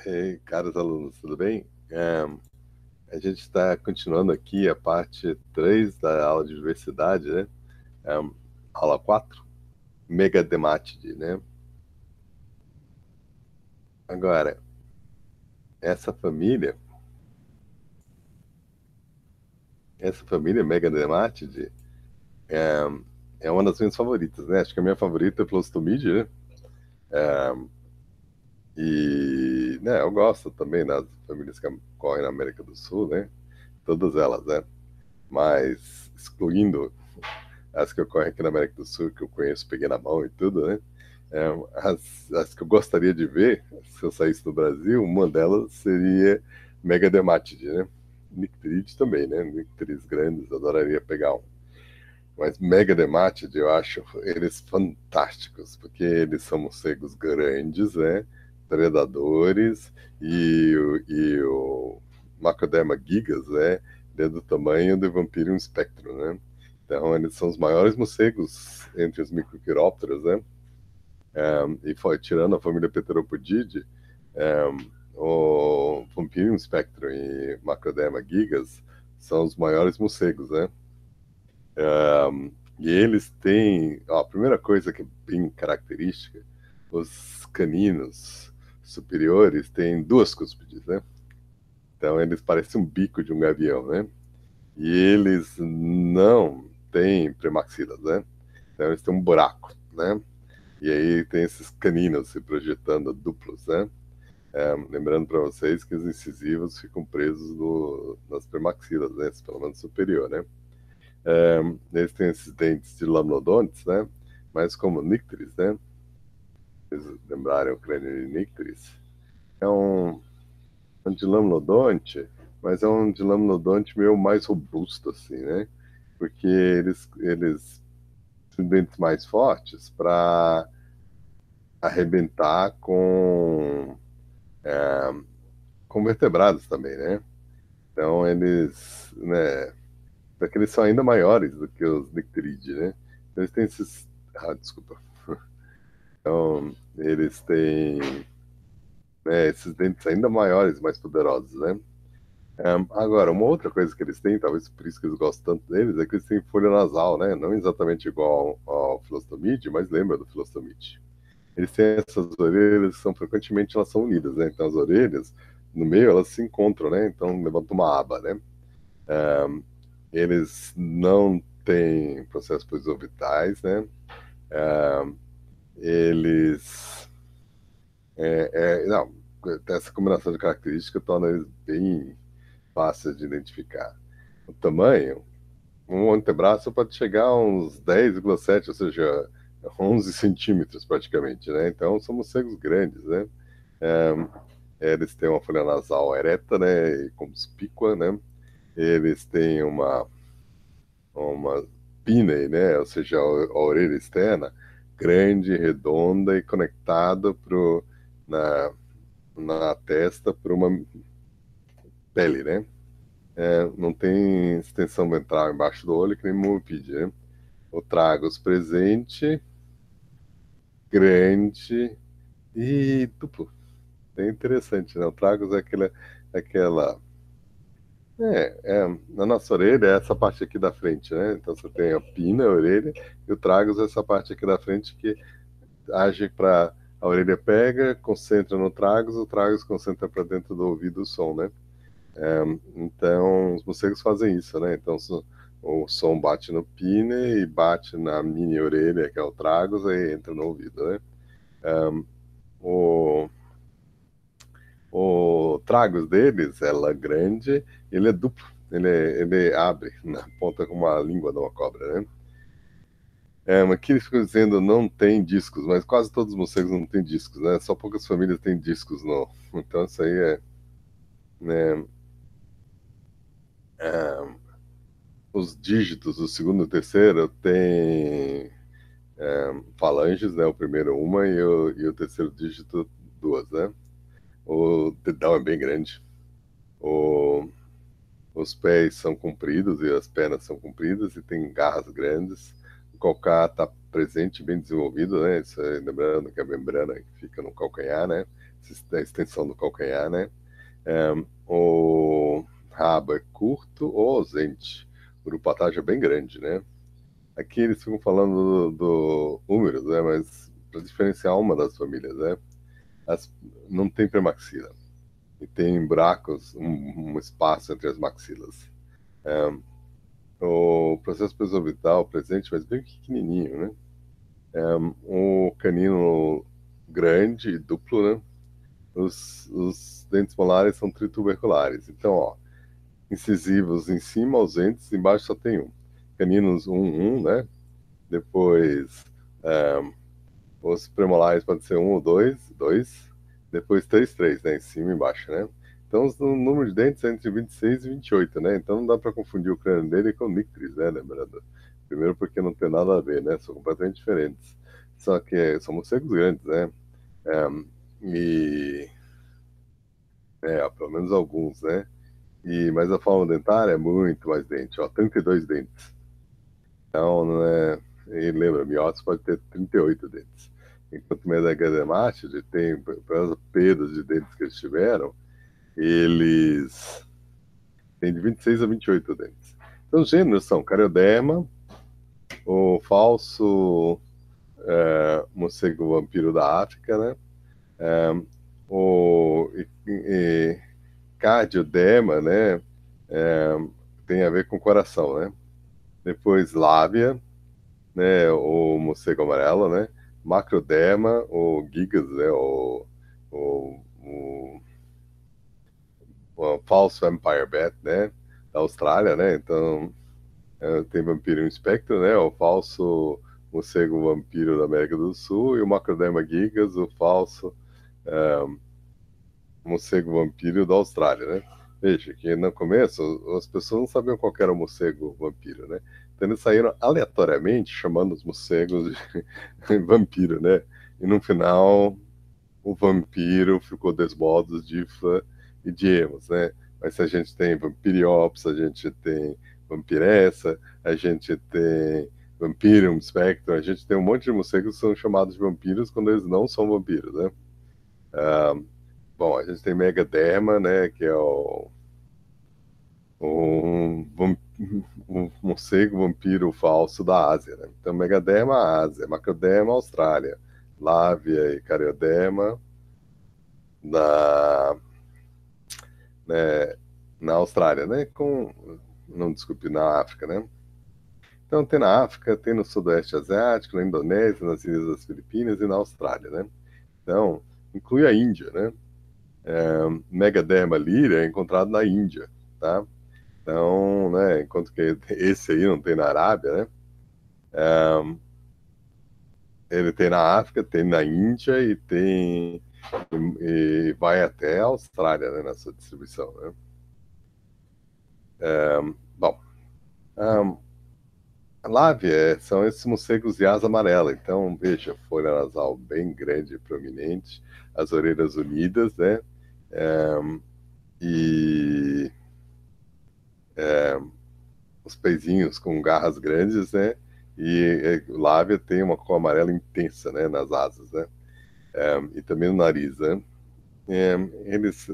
Ei, caros alunos, tudo bem? A gente está continuando aqui a parte 3 da aula de diversidade, né? Aula 4, Megadematide, né? Agora, essa família, essa família Megadematide é uma das minhas favoritas, né? Acho que a minha favorita é Plostomide, né? E, né, eu gosto também das famílias que ocorrem na América do Sul, né? Todas elas, né? Mas excluindo as que ocorrem aqui na América do Sul, que eu conheço, peguei na mão e tudo, né? É, as que eu gostaria de ver, se eu saísse do Brasil, uma delas seria Megadermatide, né? Nictrid também, né? Nictrids grandes, adoraria pegar um. Mas Megadermatide, eu acho eles fantásticos, porque eles são morcegos grandes, né? Predadores, e o Macroderma gigas, né? Ele é do tamanho do Vampirium spectrum, né? Então, eles são os maiores morcegos entre os microquirópteros, né? E foi tirando a família Pteropodidae, o Vampirium spectrum e Macroderma gigas são os maiores morcegos, né? E eles têm, ó, a primeira coisa que é bem característica, os caninos superiores têm duas cúspides, né? Então eles parecem um bico de um gavião, né? E eles não têm premaxilas, né? Então eles têm um buraco, né? E aí tem esses caninos se projetando duplos, né? Lembrando para vocês que os incisivos ficam presos nas premaxilas, né? Pelo menos superior, né? Eles têm esses dentes de lamnodontes, né? Mas como Nycteris, né? Vocês lembrarem o crânio de Nycteris? É um dilamnodonte, mas é um dilamnodonte meio mais robusto, assim, né? Porque eles têm dentes mais fortes para arrebentar com vertebrados também, né? Então eles, né? Só que eles são ainda maiores do que os Nycteridae, né? Eles têm esses, desculpa. Então eles têm, né, esses dentes ainda maiores, mais poderosos, né? Agora, uma outra coisa que eles têm, talvez por isso que eles gostam tanto deles, é que eles têm folha nasal, né? Não exatamente igual ao Filostomide, mas lembra do Filostomide. Eles têm essas orelhas que são frequentemente elas são unidas, né? Então as orelhas no meio elas se encontram, né? Então levanta uma aba, né? Eles não têm processos posorbitais, né? Eles não, essa combinação de características torna eles bem fáceis de identificar. O tamanho, um antebraço pode chegar a uns 10,7, ou seja, 11 centímetros praticamente, né? Então são morcegos grandes, né? Eles têm uma folha nasal ereta, né? E conspícua, né? Eles têm uma pinnae, né? Ou seja, a orelha externa grande, redonda e conectada na, na testa por uma pele, né? Não tem extensão ventral embaixo do olho que nem mumipide, né? O tragus presente, grande e duplo. É interessante, né? O tragus é aquela na nossa orelha é essa parte aqui da frente, né? Então você tem a pina, a orelha, e o tragus é essa parte aqui da frente que age para a orelha pega, concentra no tragus, o tragus concentra para dentro do ouvido o som, né? Então os morcegos fazem isso, né? Então o som bate no pine e bate na mini orelha, que é o tragus, aí entra no ouvido, né? O, o tragus deles, ela é grande, ele é duplo, ele abre na ponta como a língua de uma cobra, né? Mas aqui eles ficam dizendo não tem discos, mas quase todos os morcegos não têm discos, né? Só poucas famílias têm discos, não. Então isso aí né, é, os dígitos, o segundo e o terceiro tem falanges, né? O primeiro uma e o terceiro dígito duas, né? O dedão é bem grande. O, os pés são compridos e as pernas são compridas e tem garras grandes. calcar está presente, bem desenvolvido, né? Isso lembrando que a membrana que fica no calcanhar, né? A extensão do calcanhar, né? O rabo é curto ou ausente. O uropatágio é bem grande, né? Aqui eles ficam falando do húmerus, né? Mas para diferenciar uma das famílias, né? Não tem premaxila. E tem buracos, um espaço entre as maxilas. O processo pesoorbital presente, mas bem pequenininho, né? O canino grande, duplo, né? Os dentes molares são trituberculares. Então, ó, incisivos em cima, ausentes, embaixo só tem um. Caninos 1, né? Depois, os premolares podem ser 1 ou 2. Depois 3, né? Em cima e embaixo, né? Então, o número de dentes é entre 26 e 28, né? Então, não dá para confundir o crânio dele com o Nycteris, né? Lembrando. Primeiro porque não tem nada a ver, né? São completamente diferentes. Só que são morcegos grandes, né? E... pelo menos alguns, né? Mas a forma dentária é muito mais dente, ó, 32 dentes. Então, não é... E lembra, miotes pode ter 38 dentes. Enquanto Megadermatide tem, pelas perdas de dentes que eles tiveram, eles têm de 26 a 28 dentes. Então, os gêneros são Carioderma, o falso morcego vampiro da África, né? O cardiodema, né? Tem a ver com o coração, né? Depois lábia, né? O morcego amarelo, né? Macroderma, o gigas, né? O, o, o falso vampire bat, né? Da Austrália, né? Então tem vampiro inspector, né? O falso morcego vampiro da América do Sul e o Macroderma gigas, o falso morcego vampiro da Austrália, né? Veja que no começo as pessoas não sabiam qual era o morcego vampiro, né? Então eles saíram aleatoriamente chamando os morcegos de vampiro, né? E no final o vampiro ficou Desmodos, Difa e Diemos, né? Mas se a gente tem Vampiriops, a gente tem Vampiressa, a gente tem Vampirium Spectrum, a gente tem um monte de morcegos que são chamados de vampiros quando eles não são vampiros, né? Bom, a gente tem Megaderma, né, que é um morcego vampiro falso da Ásia, né? Então, Megaderma, Ásia, Macroderma, Austrália, Lávia e Carioderma né, na Austrália, né? Não, desculpe, na África, né? Então, tem na África, tem no Sudoeste Asiático, na Indonésia, nas Ilhas das Filipinas e na Austrália, né? Então, inclui a Índia, né? Megaderma lyria é encontrado na Índia, tá? Então, né, enquanto que esse aí não tem na Arábia, né? Ele tem na África, tem na Índia e vai até a Austrália, né, na sua distribuição, né? Bom, a Lávia são esses morcegos de asa amarela. Então, veja, folha nasal bem grande e prominente, as orelhas unidas, né? E os peizinhos com garras grandes, né? E Lávia tem uma cor amarela intensa, né? Nas asas, né? E também no nariz, né?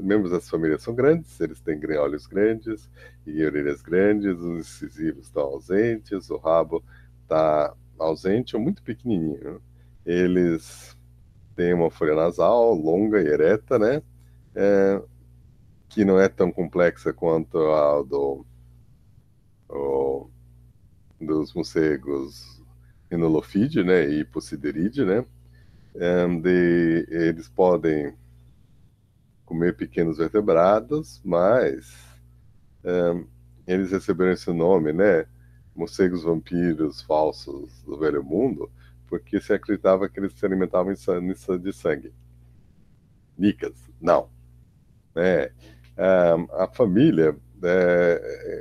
Membros dessa família são grandes, eles têm olhos grandes e orelhas grandes, os incisivos estão ausentes, o rabo está ausente ou muito pequenininho, né? Eles têm uma folha nasal longa e ereta, né? Que não é tão complexa quanto a dos morcegos Rhinolophidae, né? E Hippocyderidae, né? Eles podem comer pequenos vertebrados, mas eles receberam esse nome, né? Morcegos vampiros falsos do Velho Mundo, porque se acreditava que eles se alimentavam de sangue. Nicas, não. Né? A família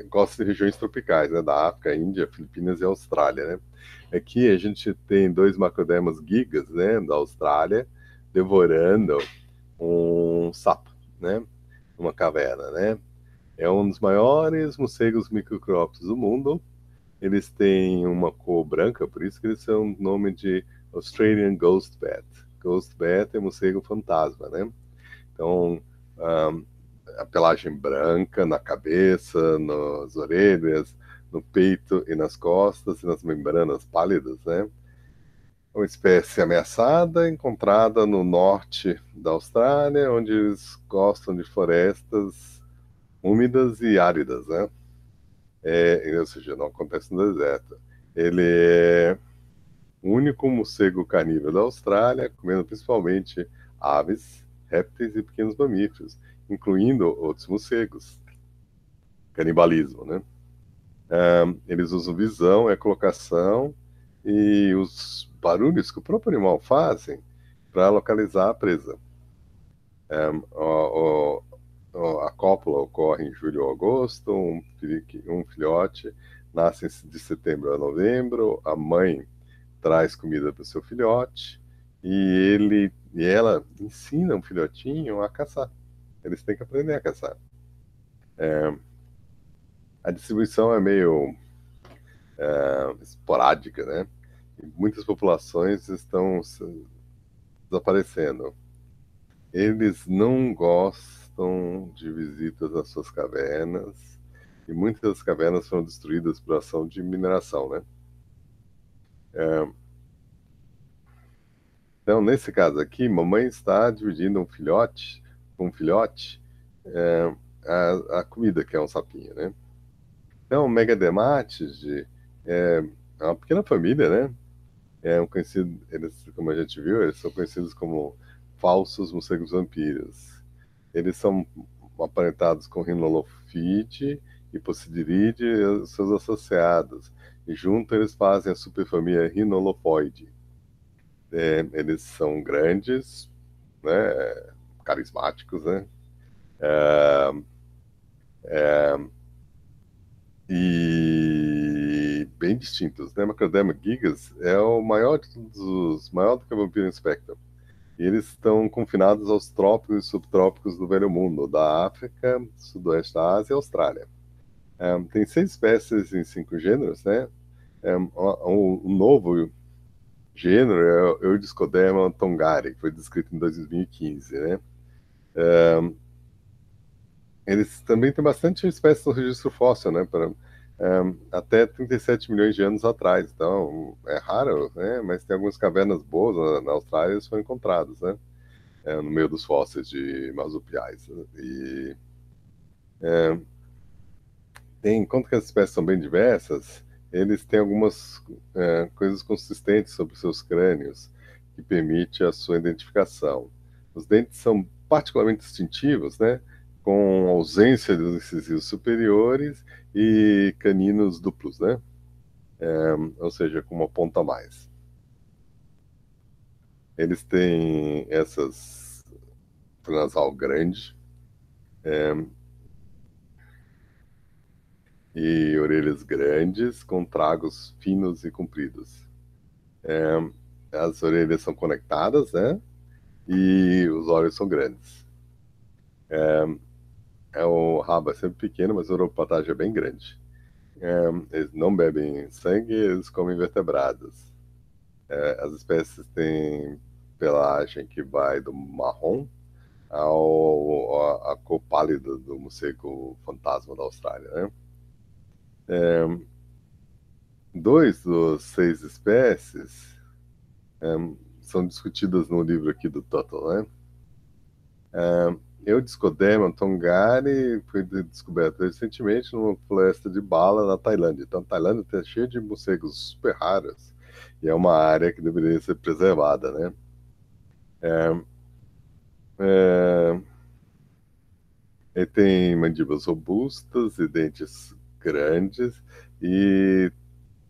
gosta de regiões tropicais, né? Da África, Índia, Filipinas e Austrália, né? Aqui a gente tem 2 macrodermas gigas, né? Da Austrália, devorando um sapo, né? Uma caverna, né? É um dos maiores morcegos microcrópicos do mundo. Eles têm uma cor branca, por isso que eles são o nome de Australian Ghost Bat. Ghost Bat é morcego fantasma, né? Então, um, a pelagem branca na cabeça, nas orelhas, no peito e nas costas e nas membranas pálidas, né? É uma espécie ameaçada, encontrada no norte da Austrália, onde eles gostam de florestas úmidas e áridas, né? Ou seja, não acontece no deserto. Ele é o único morcego carnívoro da Austrália, comendo principalmente aves, répteis e pequenos mamíferos, incluindo outros morcegos. Canibalismo, né? Eles usam visão, ecolocação e os barulhos que o próprio animal fazem para localizar a presa. O, a cópula ocorre em julho ou agosto, um filhote nasce de setembro a novembro, a mãe traz comida para o seu filhote e ela ensina um filhotinho a caçar. Eles têm que aprender a caçar. A distribuição é meio esporádica, né? E muitas populações estão desaparecendo. Eles não gostam de visitas às suas cavernas e muitas das cavernas foram destruídas por ação de mineração, né? Então, nesse caso aqui, mamãe está dividindo com um filhote, a comida, que é um sapinho, né? Então, Megademates é uma pequena família, né? Eles, como a gente viu, eles são conhecidos como falsos morcegos vampiros. Eles são aparentados com Rhinolophidae, Hipocidiridae e os seus associados. E junto eles fazem a superfamília Rhinolophoidae. Eles são grandes, né, carismáticos, né, e bem distintos, né? Macroderma gigas é o maior dos maior do que o Vampiro Inspector. E eles estão confinados aos trópicos e subtrópicos do Velho Mundo, da África, Sudoeste da Ásia e Austrália. Tem 6 espécies em 5 gêneros, né? Um novo gênero é o Eudiscoderma tongari, que foi descrito em 2015, né? Eles também têm bastante espécies no registro fóssil, né? Até 37 milhões de anos atrás. Então, é raro, né? Mas tem algumas cavernas boas na Austrália, eles foram encontrados, né? No meio dos fósseis de marsupiais. E enquanto que as espécies são bem diversas, eles têm algumas coisas consistentes sobre seus crânios que permite a sua identificação. Os dentes são particularmente distintivos, né? Com ausência dos incisivos superiores e caninos duplos, né? Ou seja, com uma ponta a mais. Eles têm essas nasal grande e orelhas grandes com tragos finos e compridos. As orelhas são conectadas, né? E os olhos são grandes. O rabo é sempre pequeno, mas a uropatagem é bem grande. Eles não bebem sangue, eles comem vertebrados. As espécies têm pelagem que vai do marrom à cor pálida do morcego fantasma da Austrália, né? 2 dos 6 espécies são discutidas no livro aqui do Tuttle, né? Eudiscoderma tongari foi descoberto recentemente numa floresta de bala na Tailândia. Então, a Tailândia está cheia de morcegos super raros e é uma área que deveria ser preservada, né? Ele tem mandíbulas robustas e dentes grandes e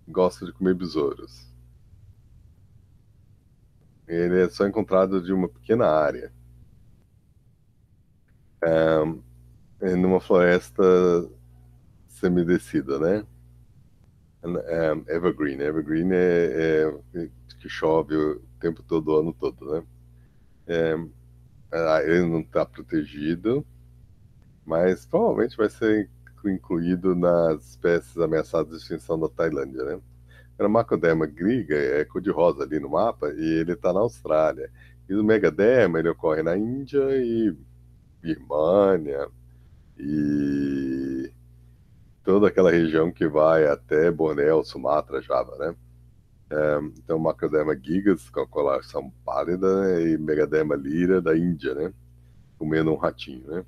gosta de comer besouros. Ele é só encontrado de uma pequena área. Numa floresta semidescida, né? Evergreen. Evergreen é que chove o tempo todo, o ano todo, né? Ele não está protegido, mas provavelmente vai ser único incluído nas espécies ameaçadas de extinção da Tailândia, né? O Macroderma griga é cor-de-rosa ali no mapa e ele está na Austrália. E o Megaderma ele ocorre na Índia e Birmânia e toda aquela região que vai até Bornéu, Sumatra, Java, né? Então, Macroderma gigas, com a coloração pálida, né? E Megaderma lira da Índia, né? Comendo um ratinho, né?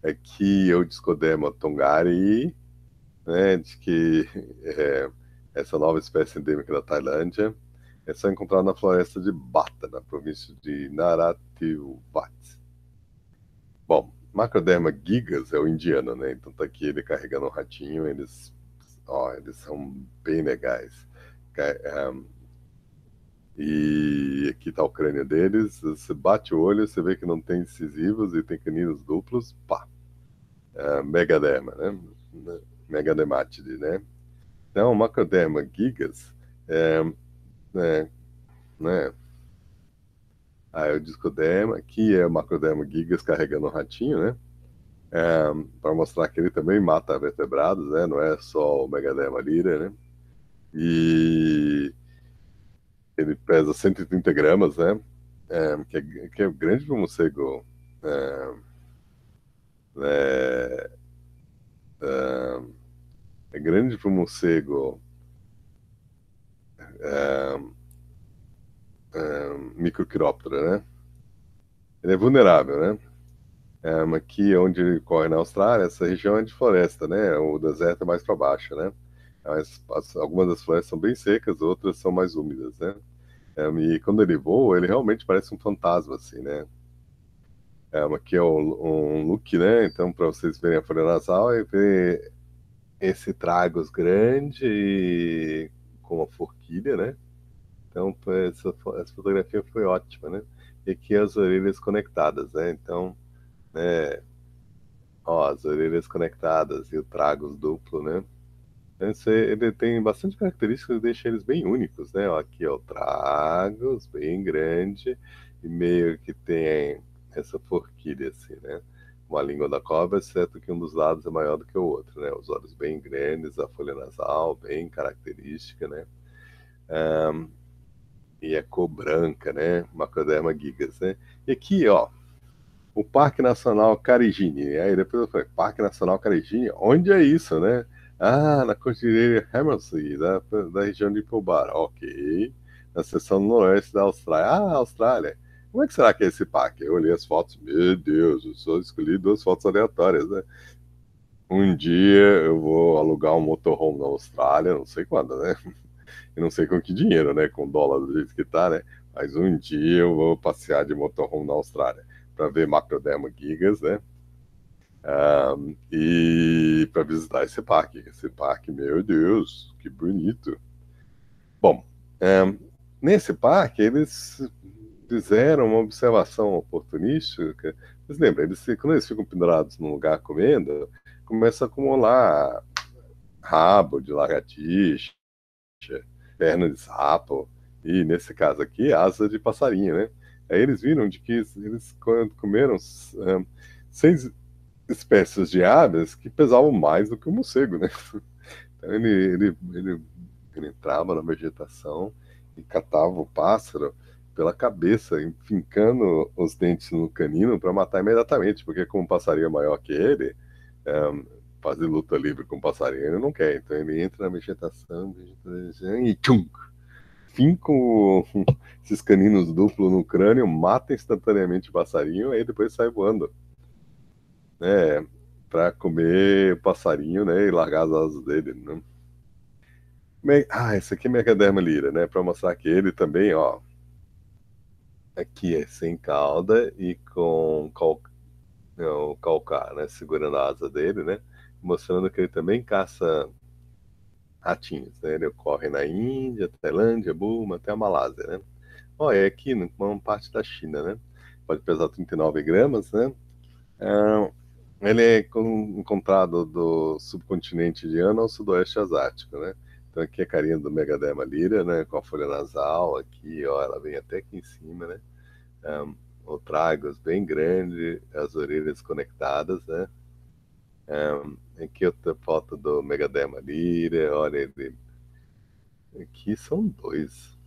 Aqui o Discoderma tongari, né? De que essa nova espécie endêmica da Tailândia é só encontrada na floresta de Bata, na província de Narathiwat. Bom, Macroderma gigas é o indiano, né? Então tá aqui ele carregando um ratinho, eles são bem legais. E aqui tá o crânio deles, você bate o olho, você vê que não tem incisivos e tem caninos duplos, pá. Megaderma, né? Megadermatide, né? Então, Macroderma gigas é, né? Aí o Discoderma, aqui é o Macroderma gigas carregando um ratinho, né? Para mostrar que ele também mata vertebrados, né? Não é só o Megaderma lira, né? E ele pesa 130 gramas, né? Que é grande para um morcego. É, é, é grande para um morcego microquiróptero, né? Ele é vulnerável, né? Aqui onde ele corre na Austrália, essa região é de floresta, né? O deserto é mais para baixo, né? Algumas das florestas são bem secas, outras são mais úmidas, né? E quando ele voa, ele realmente parece um fantasma, assim, né? Aqui é um look, né? Então, para vocês verem a folha nasal, e ver esse tragus grande com uma forquilha, né? Então, essa fotografia foi ótima, né? E aqui as orelhas conectadas, né? Então, né? Ó, as orelhas conectadas e o tragus duplo, né? Ele tem bastante características que deixam eles bem únicos, né? Ó, aqui, ó, o tragus, bem grande, e meio que tem essa forquilha, assim, né? Uma língua da cobra, exceto que um dos lados é maior do que o outro, né? Os olhos bem grandes, a folha nasal bem característica, né? E a cor branca, né? Macroderma gigas, né? E aqui, ó, o Parque Nacional Carigini. Aí depois eu falei, Parque Nacional Carigini? Onde é isso, né? Ah, na Cordilheira Hammersey, da região de Pobar. Ok. Na seção noroeste da Austrália. Ah, Austrália. Como é que será que é esse parque? Eu olhei as fotos, meu Deus, eu só escolhi duas fotos aleatórias, né? Um dia eu vou alugar um motorhome na Austrália, não sei quando, né? E não sei com que dinheiro, né? Com dólar do jeito que tá, né? Mas um dia eu vou passear de motorhome na Austrália para ver Macroderma gigas, né? E para visitar esse parque. Esse parque, meu Deus, que bonito. Bom, nesse parque eles fizeram uma observação oportunística. Vocês lembram, quando eles ficam pendurados num lugar comendo, começa a acumular rabo de lagartixa, perna de sapo, e nesse caso aqui, asa de passarinho, né? Aí eles viram de que eles comeram 6 espécies de aves que pesavam mais do que o morcego, né? Então ele entrava na vegetação e catava o pássaro pela cabeça, enfincando os dentes no canino para matar imediatamente, porque como o passarinho é maior que ele, fazer luta livre com o passarinho ele não quer. Então ele entra na vegetação e tchum! Finca esses caninos duplos no crânio, mata instantaneamente o passarinho, aí depois sai voando, né? Para comer o passarinho, né? E largar as asas dele, né? Esse aqui é Megaderma lira, né? Para mostrar que ele também, ó, aqui é sem cauda e com o calcar, né? Segurando a asa dele, né? Mostrando que ele também caça ratinhos, né? Ele ocorre na Índia, Tailândia, Burma, até a Malásia, né? Ó, é aqui numa parte da China, né? Pode pesar 39 gramas, né? Ele é encontrado do subcontinente indiano ao sudoeste asiático, né? Então aqui é a carinha do Megaderma lira, né? Com a folha nasal aqui, ó, ela vem até aqui em cima, né? O tragus bem grande, as orelhas conectadas, né? Aqui outra foto do Megaderma lyra, olha ele. Aqui são dois.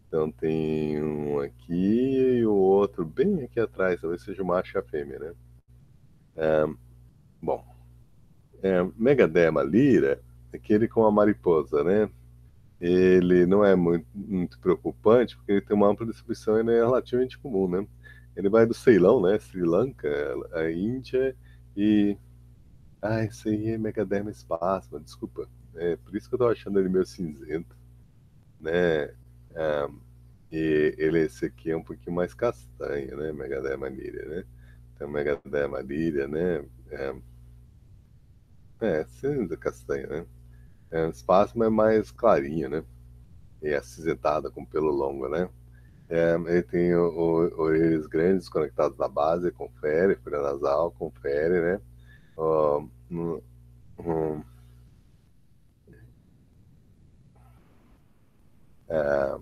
Então tem um aqui e o outro bem aqui atrás, talvez seja o macho e a fêmea, né? Bom, Megaderma lyra, aquele com a mariposa, né? Ele não é muito preocupante, porque ele tem uma ampla distribuição e ele é relativamente comum, né? Ele vai do Ceilão, né? Sri Lanka, a Índia e... Ah, esse aí é Megaderma spasma, desculpa. É por isso que eu tô achando ele meio cinzento, né? Ah, e esse aqui é um pouquinho mais castanho, né? Megaderma lyria, né? Tem o Megaderma lyria, né? Cinza castanho, né? O espasmo é mais clarinho, né? E acinzentada, com pelo longo, né? Ele tem orelhas grandes conectadas na base, confere, folha nasal, confere, né? Ó, um, é,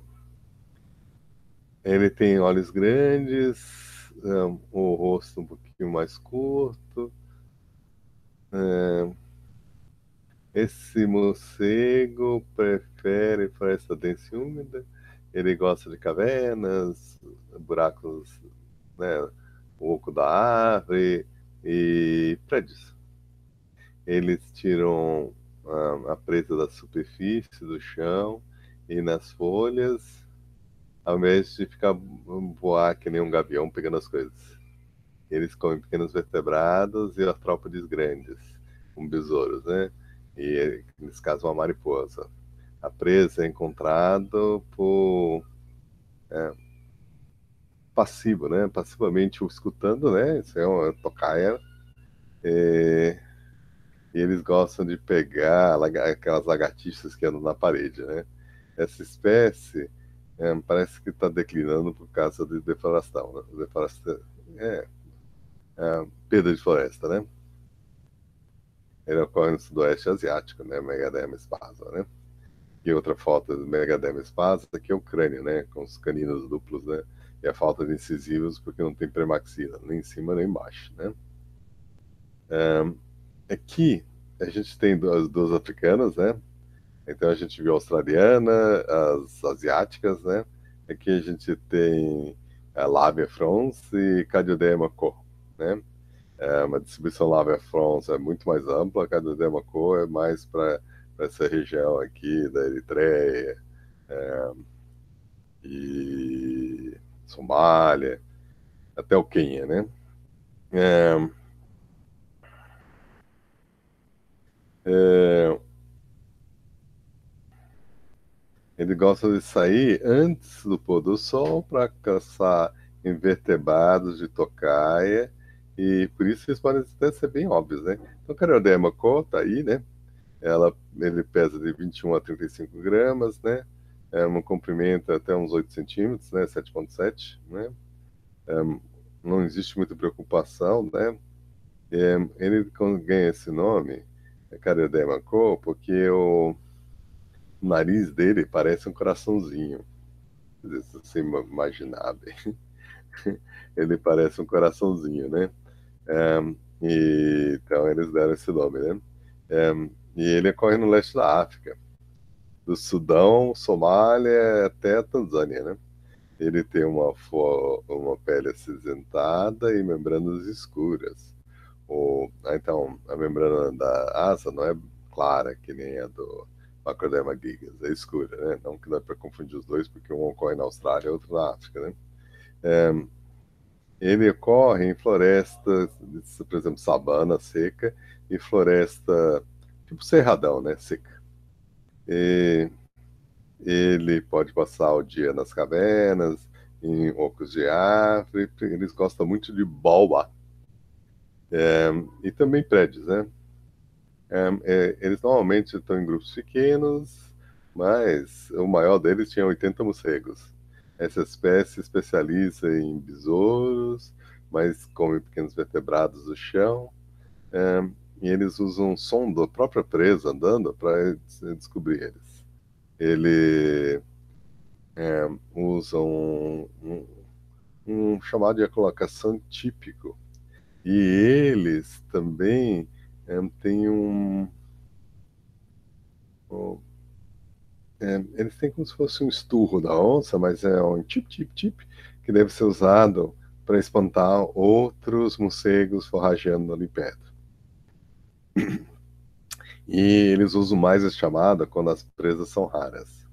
ele tem olhos grandes, o rosto um pouquinho mais curto. é, Esse morcego prefere floresta densa e úmida. Ele gosta de cavernas, buracos, né? O oco da árvore e prédios. Eles tiram a presa da superfície, do chão e nas folhas, ao invés de ficar voar que nem um gavião pegando as coisas. Eles comem pequenos vertebrados e artrópodes grandes, como besouros, né? E, nesse caso, uma mariposa. A presa é encontrada por passivo, né? Passivamente o escutando, né? Isso é uma tocaia. É, e eles gostam de pegar aquelas lagartixas que andam na parede, né? Essa espécie parece que está declinando por causa de defloração, né? É, perda de floresta, né? Ele ocorre no sudoeste asiático, né? Megaderma espasa, né? E outra foto do Megaderma espasa, que é o crânio, né? Com os caninos duplos, né? E a falta de incisivos porque não tem premaxila, nem em cima nem embaixo, né? Aqui a gente tem as duas africanas, né? Então a gente viu a australiana, as asiáticas, né? Aqui a gente tem a Lavia frons e Cadioderma co, né? Uma distribuição Lavia frons é muito mais ampla, a Cadioderma co é mais para essa região aqui da Eritreia e Somália, até o Quênia, né? É, é, Ele gosta de sair antes do pôr do sol para caçar invertebrados de tocaia, e por isso eles podem até ser bem óbvios, né? Então, a Carioderma co tá aí, né? Ele pesa de 21 a 35 gramas, né? Um comprimento até uns 8 centímetros, né? 7,7, né? Não existe muita preocupação, né? Ele ganha esse nome, Carioderma co, porque o nariz dele parece um coraçãozinho. Se você imaginar bem, ele parece um coraçãozinho, né? Então eles deram esse nome, né? E ele ocorre no leste da África, do Sudão, Somália até a Tanzânia, né? Ele tem uma pele acinzentada e membranas escuras. Então, a membrana da asa não é clara, que nem a do Macroderma gigas, é escura, né? Não que dá para confundir os dois, porque um ocorre na Austrália e outro na África, né? Ele ocorre em florestas, por exemplo, sabana seca e floresta tipo cerradão, né? Seca. E ele pode passar o dia nas cavernas, em ocos de árvore. Eles gostam muito de baobá. E também prédios, né? Eles normalmente estão em grupos pequenos, mas o maior deles tinha 80 morcegos. Essa espécie se especializa em besouros, mas come pequenos vertebrados do chão. E eles usam um som da própria presa andando para descobrir eles. Ele usa um chamado de ecolocação típico. E eles também Tem eles têm como se fosse um esturro da onça, mas é um tip, que deve ser usado para espantar outros morcegos forrajando ali perto. E eles usam mais essa chamada quando as presas são raras.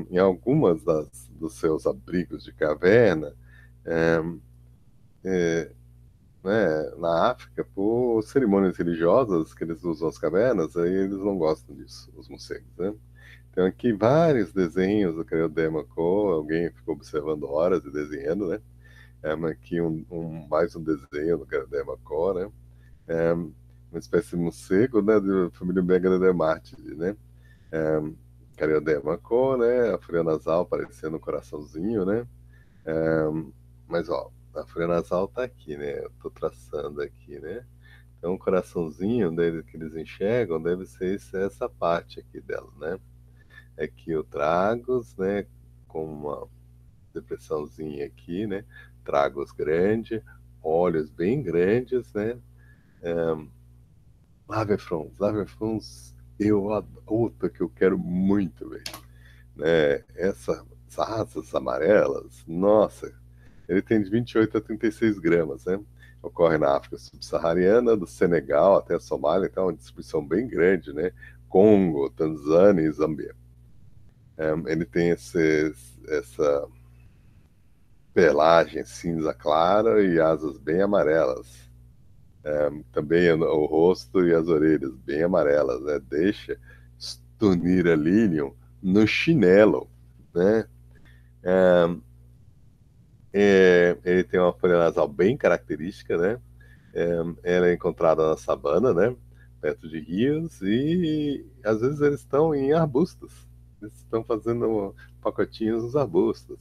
Em algumas dos seus abrigos de caverna, um, né, na África, por cerimônias religiosas que eles usam as cavernas, aí eles não gostam disso, os morcegos, né? Então aqui vários desenhos do Crioldema Co, alguém ficou observando horas e desenhando, né? Aqui mais um desenho do Crioldema Co, né? Uma espécie de morcego, né, da família Megalodontidae, né? Crioldema Co, né? A folha nasal parecendo um coraçãozinho, né? Mas ó, a folha nasal tá aqui, né? Eu tô traçando aqui, né? Então o coraçãozinho dele que eles enxergam deve ser essa parte aqui dela, né? Aqui o Tragos, né? Com uma depressãozinha aqui, né? Tragos grande, olhos bem grandes, né? Laverfrons, outra que eu quero muito ver, né? Essas asas amarelas, nossa, ele tem de 28 a 36 gramas, né? Ocorre na África subsaariana, do Senegal até a Somália, então é uma distribuição bem grande, né? Congo, Tanzânia e Zâmbia. Ele tem essa pelagem cinza clara e asas bem amarelas. Também o rosto e as orelhas bem amarelas, né? Deixa Stunira lilium no chinelo, né? Ele tem uma folha nasal bem característica, né? Ela é encontrada na savana, né? Perto de rios e às vezes eles estão em arbustos. Eles estão fazendo pacotinhos nos arbustos.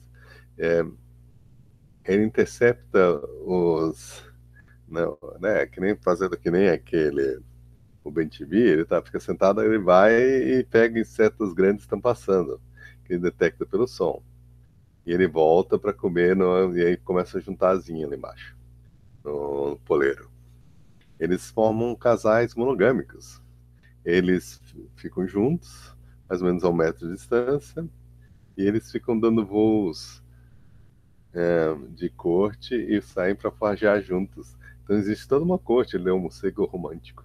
É, ele intercepta os, não, né? Que nem fazendo que nem aquele o bem-te-vi, fica sentado, ele vai e pega insetos grandes que estão passando, que ele detecta pelo som. E ele volta para comer e aí começa a juntar asinha ali embaixo, no poleiro. Eles formam casais monogâmicos. Eles ficam juntos, mais ou menos a 1 metro de distância, e eles ficam dando voos de corte e saem para forjar juntos. Então existe toda uma corte, ele é um morcego romântico,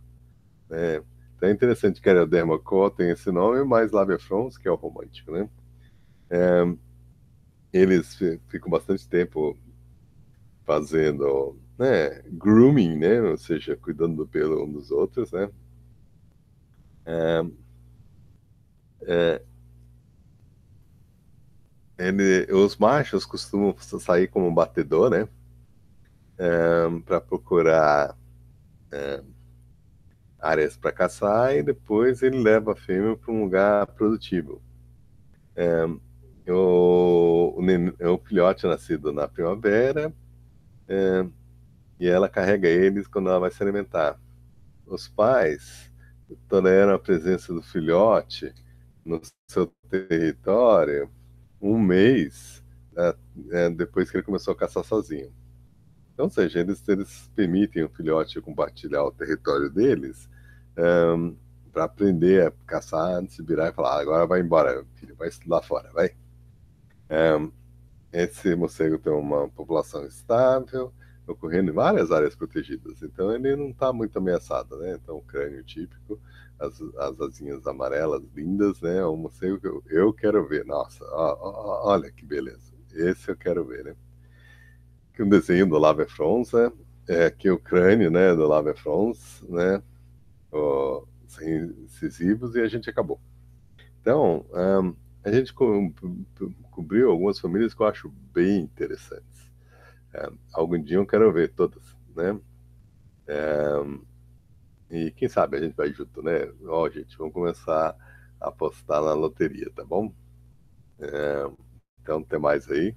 né? Então é interessante que a Derma Co tem esse nome, mas Laverfrons, que é o romântico, né? Eles ficam bastante tempo fazendo, né, grooming, né? Ou seja, cuidando do pelo um dos outros, né? Os machos costumam sair como batedor, né? Para procurar áreas para caçar e depois ele leva a fêmea para um lugar produtivo. O filhote é nascido na primavera e ela carrega eles quando ela vai se alimentar. Os pais toleram a presença do filhote no seu território 1 mês depois que ele começou a caçar sozinho. Então, ou seja, eles permitem o filhote compartilhar o território deles para aprender a caçar antes de virar e falar: agora vai embora, filho, vai estudar fora, vai. Esse morcego tem uma população estável, ocorrendo em várias áreas protegidas, então ele não está muito ameaçado, né? Então, o crânio típico, as asinhas amarelas lindas, né? É um morcego que eu quero ver. Nossa, olha que beleza. Esse eu quero ver, né? Que um desenho do Laverfrons, né? Aqui o crânio, né, do Laverfrons, né? Sem incisivos e a gente acabou. Então, a gente cobriu algumas famílias que eu acho bem interessantes. Algum dia eu quero ver todas, né? E quem sabe a gente vai junto, né? Ó, gente, vamos começar a apostar na loteria, tá bom? Então, até mais aí.